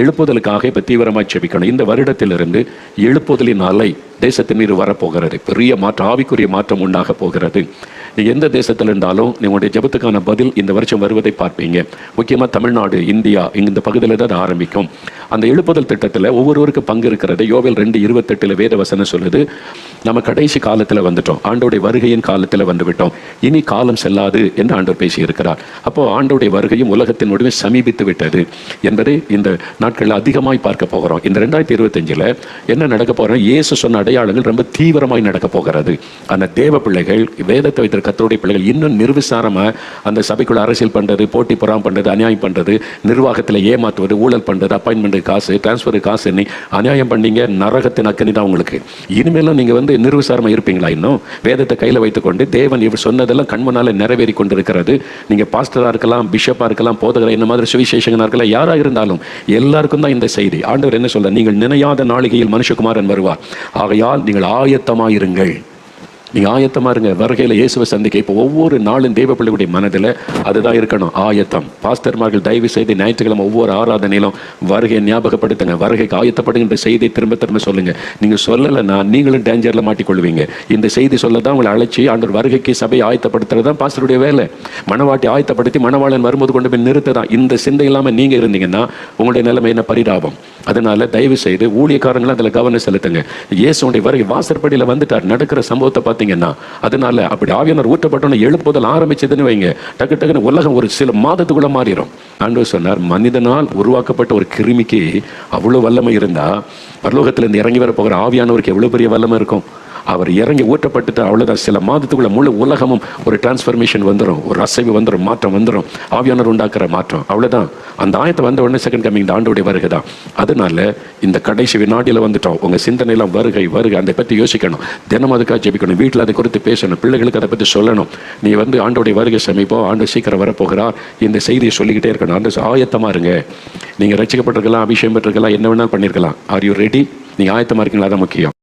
எழுப்புதலுக்காக இப்போ தீவிரமாக செபிக்கணும். இந்த வருடத்திலிருந்து எழுப்புதலின் அலை தேசத்தின் மீது வரப்போகிறது. பெரிய மாற்றம், ஆவிக்குரிய மாற்றம் உண்டாக போகிறது. நீங்கள் எந்த தேசத்தில் இருந்தாலும் உங்களுடைய ஜெபத்துக்கான பதில் இந்த வருஷம் வருவதை பார்ப்பீங்க. முக்கியமாக தமிழ்நாடு, இந்தியா, இந்த பகுதியில் தான் அது ஆரம்பிக்கும். அந்த எழுப்புதல் திட்டத்தில் ஒவ்வொருவருக்கு பங்கு இருக்கிறது. யோவேல் 2:28 வேத வசனம் சொல்லுது, நம்ம கடைசி காலத்தில் வந்துட்டோம், ஆண்டோடைய வருகையின் காலத்தில் வந்துவிட்டோம், இனி காலம் செல்லாது என்று ஆண்டவர் பேசி இருக்கிறார். அப்போது ஆண்டோடைய வருகையும் உலகத்தின் முடிவை சமீபித்து விட்டது என்பதை இந்த நாட்களில் அதிகமாய் பார்க்க போகிறோம். இந்த 2025 என்ன நடக்க போகிறோம்? இயேசு சொன்ன அடையாளங்கள் ரொம்ப தீவிரமாய் நடக்க போகிறது. அந்த தேவ பிள்ளைகள், வேதத்தை வைத்திருக்க கர்த்தருடைய பிள்ளைகள் இன்னும் நிர்விசாரமாக அந்த சபைக்குள்ள அரசியல் பண்ணுறது, போட்டி பொறாமை பண்ணுறது, அநியாயம் பண்ணுறது, நிர்வாகத்தில் ஏமாற்றுவது, ஊழல் பண்ணுறது, அப்பாயின்மெண்ட் காசு, டிரான்ஸ்ஃபர் காசு எண்ணி அநியாயம் பண்ணீங்க, நரகத்தின் அக்கனி தான் உங்களுக்கு. இனிமேலும் நீங்கள் நிர்விசாரமாக இருப்பீங்களா? இன்னும் வேதத்தை கையில் வைத்துக்கொண்டு தேவன் இவர் சொன்னதெல்லாம் கண்மனால நிறைவேறி கொண்டிருக்கிறது. நீங்கள் பாஸ்டராக இருக்கலாம், பிஷப்பாக இருக்கலாம், போதகர், இந்த மாதிரி சுவிசேஷகனாக இருக்கலாம், யாராக இருந்தாலும் எல்லாருக்கும் தான் இந்த செய்தி. ஆண்டவர் என்ன சொல்ல, நீங்கள் நினையாத நாளிகையில் மனுஷகுமாரன் வருவார், ஆகையால் நீங்கள் ஆயத்தமாயிருங்கள். நீங்கள் ஆயத்தமாக இருங்க, வருகையில் இயேசுவை சந்திக்க. இப்போ ஒவ்வொரு நாளும் தேவ பிள்ளைகளுடைய மனதில் அதுதான் இருக்கணும், ஆயத்தம். பாஸ்டர்மார்கள் தயவு செய்து ஞாயிற்றுக்கிழமை ஒவ்வொரு ஆராதனையிலும் வருகையை ஞாபகப்படுத்துங்க, வருகைக்கு ஆயத்தப்படுகின்ற செய்தியை திரும்ப திரும்ப சொல்லுங்கள். நீங்கள் சொல்லலைன்னா நீங்களும் டேஞ்சரில் மாட்டிக்கொள்வீங்க. இந்த செய்தி சொல்ல தான் உங்களை அழைச்சி ஆண்டவர் வருகைக்கு சபையை ஆயத்தப்படுத்துறது தான் பாஸ்டருடைய வேலை. மனவாட்டி ஆயத்தப்படுத்தி மணவாளன் வரும்போது கொண்டு போய் நிறுத்துதான். இந்த சிந்தை இல்லாமல் நீங்கள் இருந்தீங்கன்னா உங்களுடைய நிலைமை என்ன பரிதாபம். அதனால தயவு செய்து ஊழியக்காரங்களும் அதில் கவனம் செலுத்துங்க. இயேசுடைய வருகை வாசற்படியில் வந்துட்டார், நடக்கிற சம்பவத்தை பார்த்தீங்கன்னா, அதனால அப்படி ஆவியானவர் ஊற்றப்பட்டோன்னு எழுப்புதல் ஆரம்பிச்சதுன்னு வைங்க, டக்கு டக்குன்னு உலகம் ஒரு சில மாதத்துக்குள்ள மாறிடும். ஆண்டவர் சொன்னார், மனிதனால் உருவாக்கப்பட்ட ஒரு கிருமிக்கு அவ்வளோ வல்லமை இருந்தா பரலோகத்திலிருந்து இறங்கி வர போகிற ஆவியானவருக்கு எவ்வளோ பெரிய வல்லமை இருக்கும். அவர் இறங்கி ஊற்றப்பட்டுட்டு அவ்வளோதான், சில மாதத்துக்குள்ள முழு உலகமும் ஒரு டிரான்ஸ்ஃபர்மேஷன் வந்துடும், ஒரு அசைவு வந்துடும், மாற்றம் வந்துடும், ஆவியானவர் உண்டாக்குற மாற்றம். அவ்வளோதான். அந்த ஆயத்தை வந்த உடனே செகண்ட் கமிங் இந்த ஆண்டோடைய வருகை தான். அதனால இந்த கடைசி வினாடியில் வந்துட்டோம். உங்கள் சிந்தனையெல்லாம் வருகை வருகை அதை பற்றி யோசிக்கணும், தினம் அதுக்காக ஜெபிக்கணும், வீட்டில் அதை குறித்து பேசணும், பிள்ளைகளுக்கு அதை பற்றி சொல்லணும். நீ ஆண்டோடைய வருகை சமீபம், ஆண்டு சீக்கிரம் வரப்போகிறார், இந்த செய்தியை சொல்லிக்கிட்டே இருக்கணும். ஆண்டு ஆயத்தமாக இருங்க. நீங்கள் ரசிக்கப்பட்டிருக்கலாம், அபிஷேகம் பெற்றிருக்கலாம், என்ன வேணாலும் பண்ணியிருக்கலாம். Are you ready? நீங்கள் ஆயத்தமாக இருக்கீங்களா? தான் முக்கியம்.